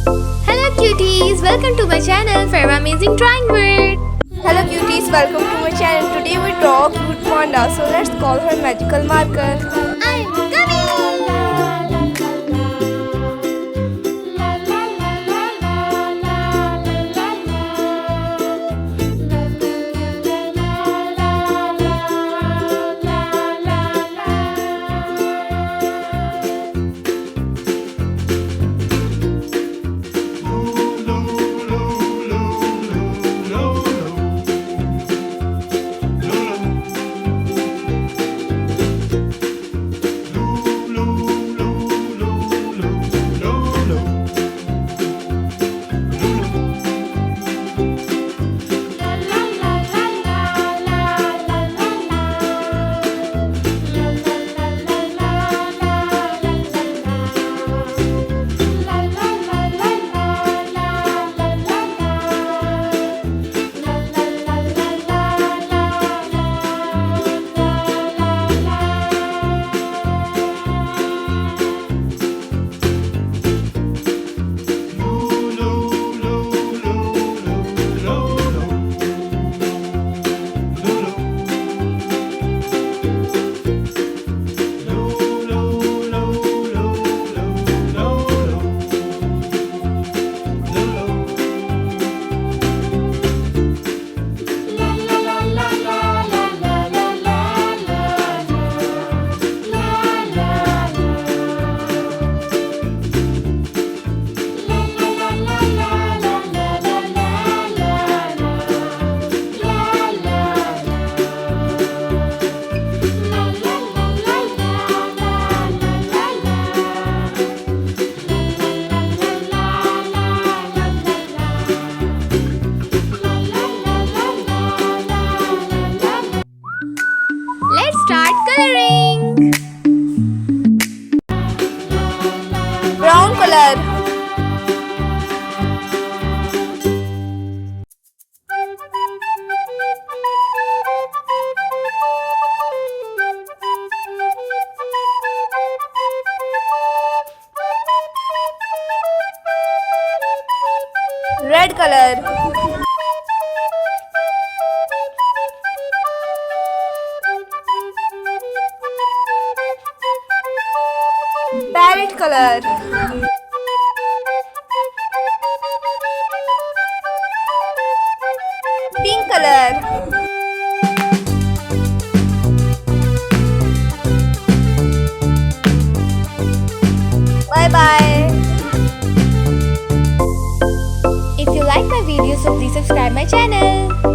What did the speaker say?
Hello cuties, welcome to my channel Farwa Amazing Drawing World. Hello cuties, welcome to my channel. Today we draw Cute Panda. So let's call her magical marker. I'm coming. Let's start coloring. Brown color. Red color. Parrot color. Pink color. Bye bye. If you like my video, so please subscribe my channel.